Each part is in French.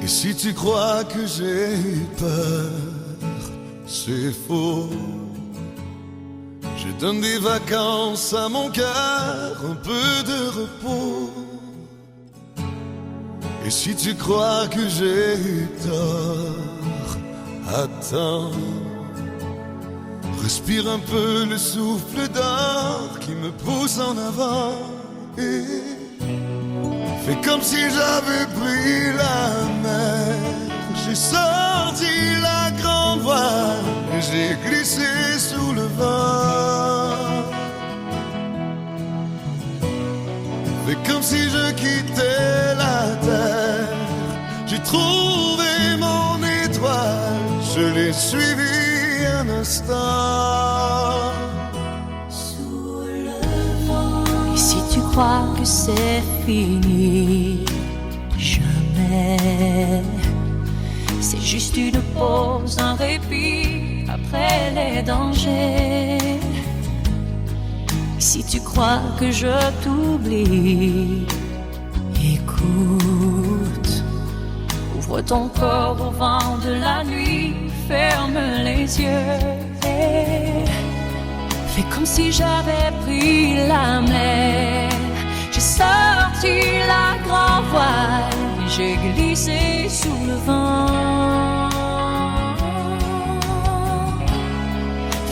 Et si tu crois que j'ai eu peur, c'est faux. Je donne des vacances à mon cœur, un peu de repos. Et si tu crois que j'ai eu tort, attends. Respire un peu le souffle d'or qui me pousse en avant. Et fais comme si j'avais pris la mer. J'ai sorti la grande voile et j'ai glissé sous le vent. Fais comme si je quittais la terre. J'ai trouvé mon étoile, je l'ai suivie un instant. Sous le vent. Et si tu crois que c'est fini, jamais. C'est juste une pause, un répit après les dangers. Et si tu crois que je t'oublie, écoute. Ouvre ton corps au vent de la nuit, ferme les yeux et fais comme si j'avais pris la mer. J'ai sorti la grande voile et j'ai glissé sous le vent.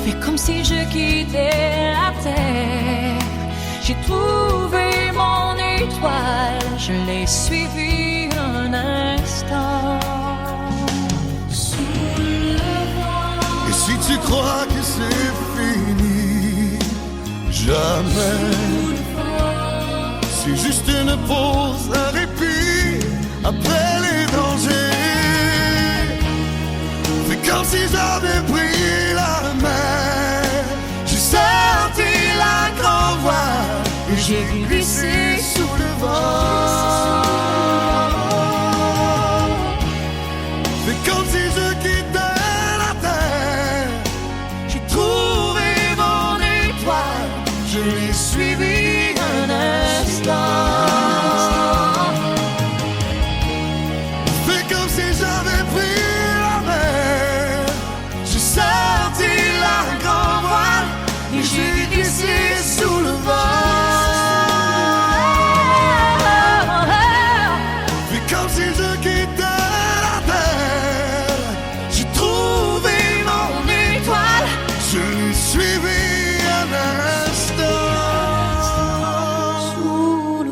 Fais comme si je quittais la terre. J'ai trouvé mon étoile, je l'ai suivie un instant. Sous le vent. Et si tu crois que c'est fini, jamais. C'est juste une pause, un répit après les dangers. Fais comme si j'avais pris la mer. J'ai sorti la grande voile et j'ai glissé sous le vent. Fais comme si je quittais la terre. J'ai trouvé mon étoile, je l'ai suivi un instant. Fais comme si j'avais pris la mer. J'ai sorti la grande voile et j'ai glissé sous le vent. Fais comme si je quittais la terre. J'ai trouvé mon étoile, je l'ai suivi un instant. Sous le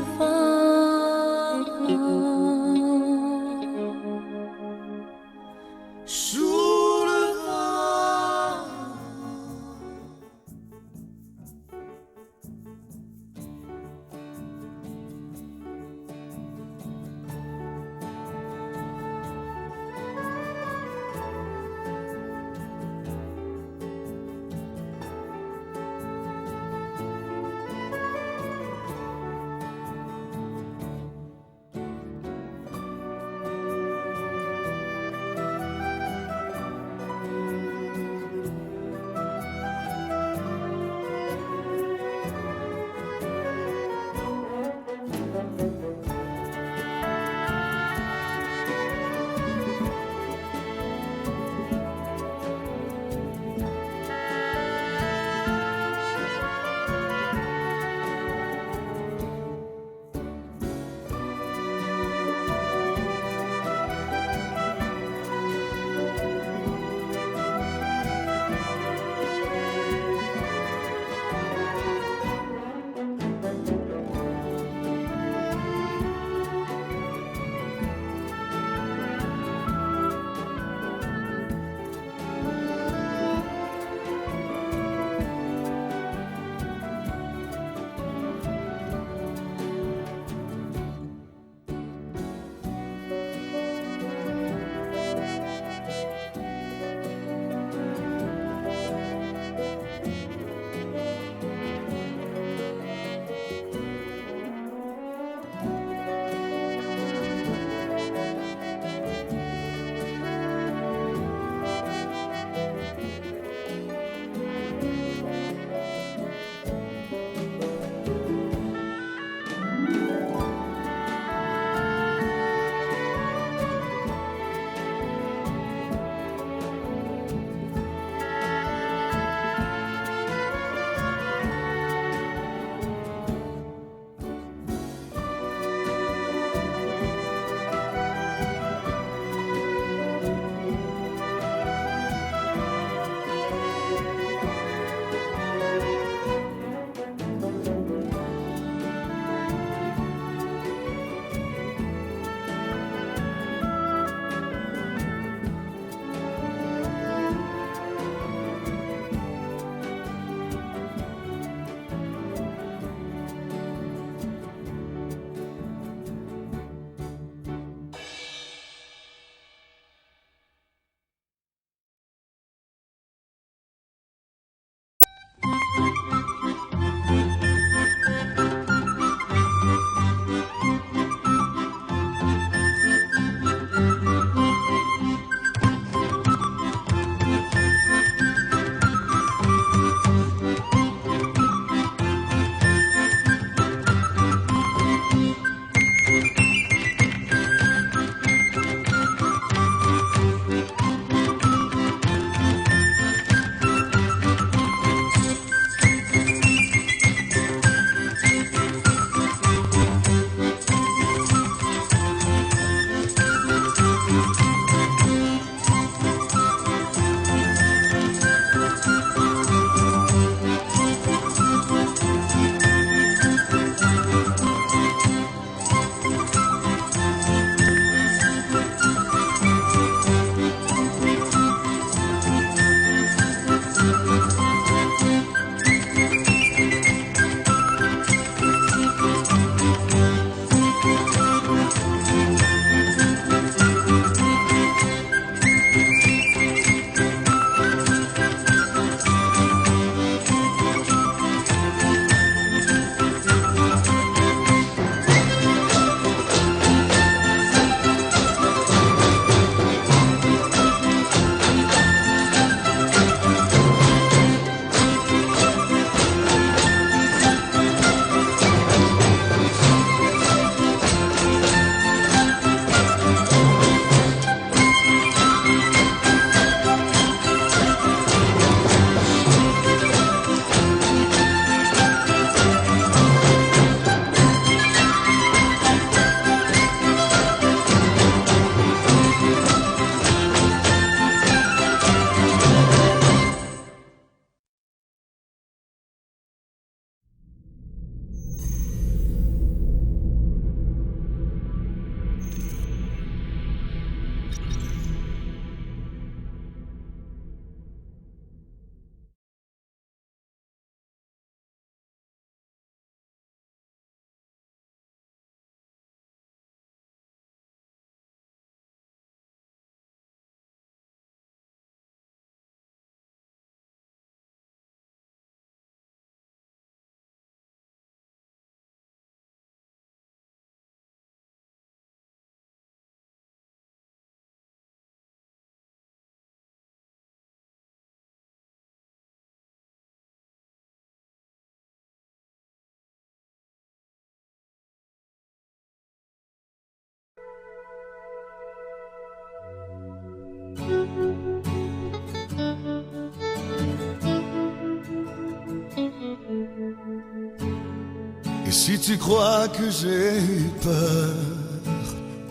Et si tu crois que j'ai eu peur,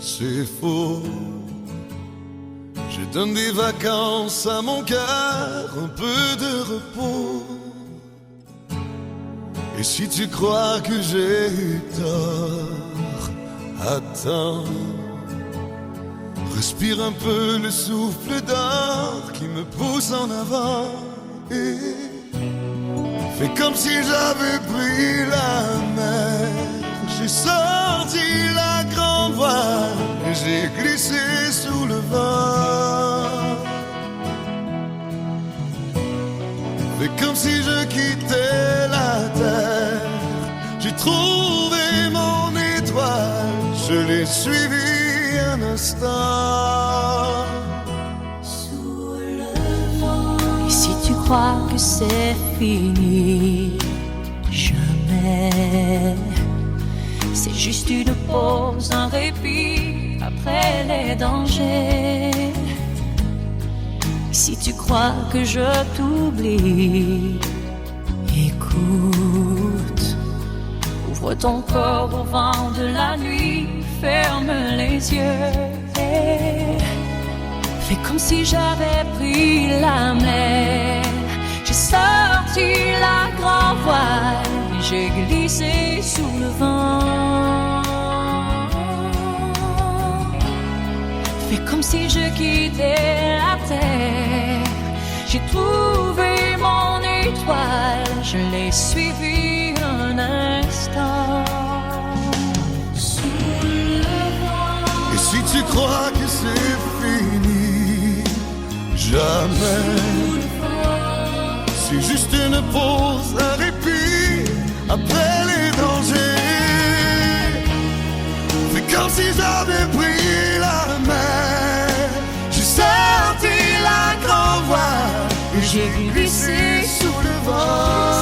c'est faux. Je donne des vacances à mon cœur, un peu de repos. Et si tu crois que j'ai eu tort, attends. Respire un peu le souffle d'or qui me pousse en avant. Et fais comme si j'avais pris la mer. J'ai sorti la grande voile et j'ai glissé sous le vent. Fais comme si je quittais la terre. J'ai trouvé mon étoile, je l'ai suivi un instant. Sous le vent. Et si tu crois que c'est fini, jamais. C'est juste une pause, un répit après les dangers. Si tu crois que je t'oublie, écoute. Ouvre ton corps au vent de la nuit, ferme les yeux. Fais comme si j'avais pris la mer. J'ai sorti la grande voile, j'ai glissé sous le vent. Fais comme si je quittais la terre. J'ai trouvé mon étoile, je l'ai suivi un instant. Sous le vent. Et si tu crois que c'est fini, jamais. C'est juste une pause, un répit après les dangers. Fais comme si j'avais pris la mer. J'ai sorti la grande voile et j'ai glissé sous le vent.